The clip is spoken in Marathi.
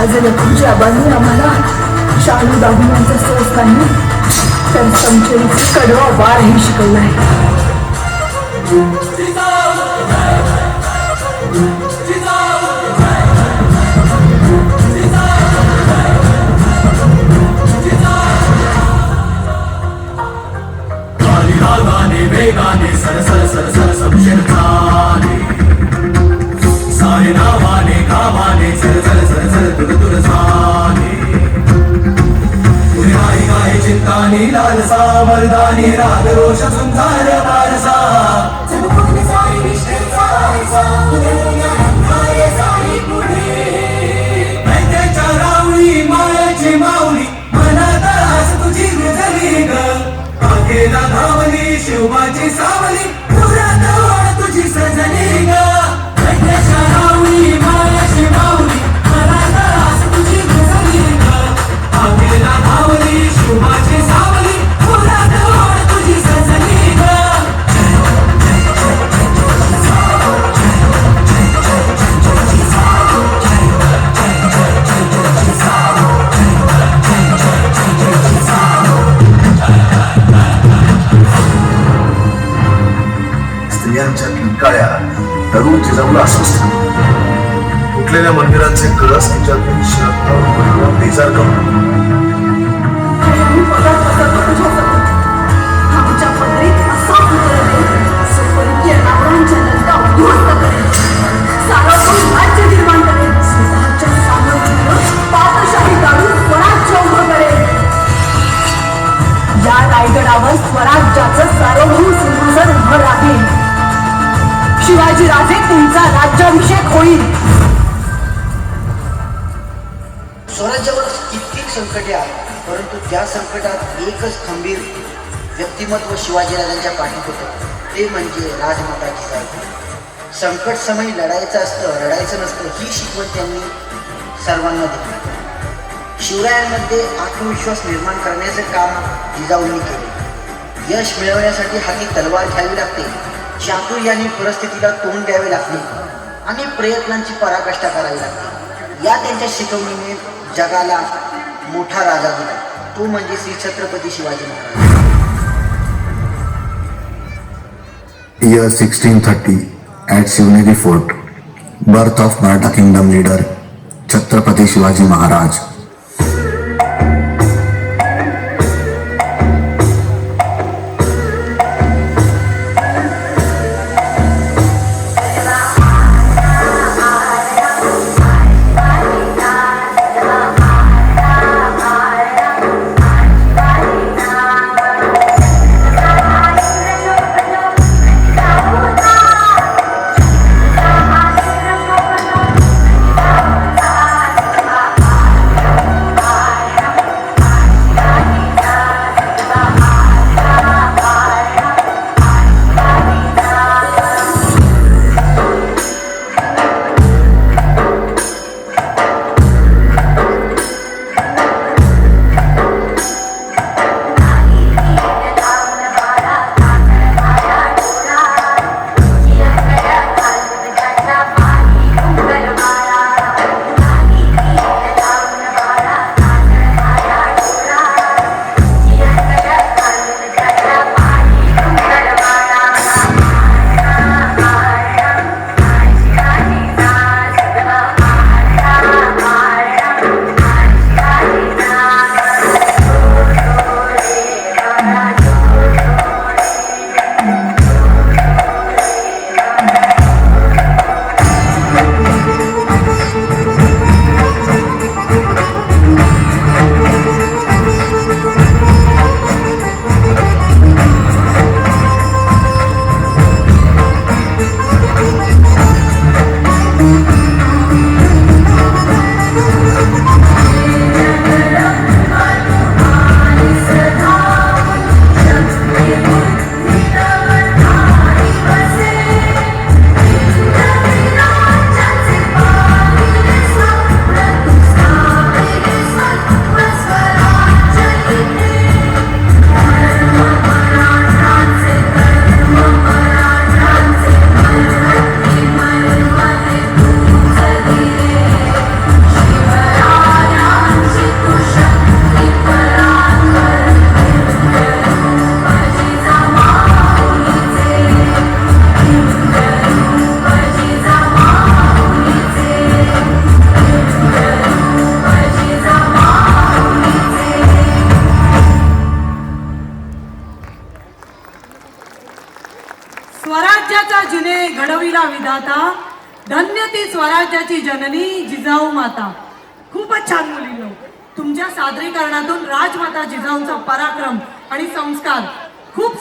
राजलक्ष्मीच्या आबांनी आम्हाला शालू दागिन्यांचा सोस नाही तर समचेरीचा कडवा वारही शिकवलाय. वेगाने sir sir sir sir Samsher चाले सारे नावाने गावाने सर सर सर सर तुर तुर झाले. पुढे आई गाय चिंतानी लालसा मर्दानी राग रोष झुंजार वारसा मैत्याच्या रावळी मायाची माऊली मनात आस तुझी गुजली ग. आखेला धावली शिवबाची सावली पुरात वाढ तुझी सजली ग. मैत्याच्या रावळी मायाची माऊली मनात आस तुझी गुजली ग. आखेला धावली शिवबाची सावली पुरात वाढ तुझी सजली ग. स्त्रियांच्या किंकाळ्या तरुण जिजाऊला अस्वस्थ. तुटलेल्या मंदिरांचे कळस तिच्यातून श्रद्धा बेजार करून आमच्या पदरीत असा स्वपर्गीय रावणांच्या लंका उद्ध्वस्त करेल. सार्वभौम राज्य निर्माण करेल. स्वतःच्या सामर्थ्यानं पापशाही काढून स्वराज्य उभं करेल. या रायगडावर स्वराज्याचं सार्वभौम सिंहासन उभं राहील. शिवाजी राजे तुमचा राज्याभिषेक होईल. स्वराज्यावर कित्येक संकटे आहेत परंतु त्या संकटात एकच खंबीर व्यक्तिमत्व शिवाजीराजांच्या पाठीत होतं ते म्हणजे राजमाता जिजाऊ. संकट समयी लढायचं असतं रडायचं नसतं ही शिकवण त्यांनी सर्वांना दिली. शिवरायांमध्ये आत्मविश्वास निर्माण करण्याचं काम जिजाऊंनी केले. यश मिळवण्यासाठी हाती तलवार घ्यावी लागते. चातुर्याने परिस्थितीला तोंड द्यावे लागते आणि प्रयत्नांची पराकाष्ठा करावी लागते. या त्यांच्या शिकवणीने जगाला मोठा राजा दिला तो म्हणजे Shri Chhatrapati Shivaji Maharaj. Year 1630 at Shivneri Fort, birth of Maratha Kingdom leader Chhatrapati Shivaji Maharaj. अन्नदाता, धन्य ती स्वराज्याची जननी जिजाऊ माता. खूपच छान मुलींनो, तुमच्या सादरीकरणातून राजमाता जिजाऊंचा पराक्रम आणि संस्कार खूप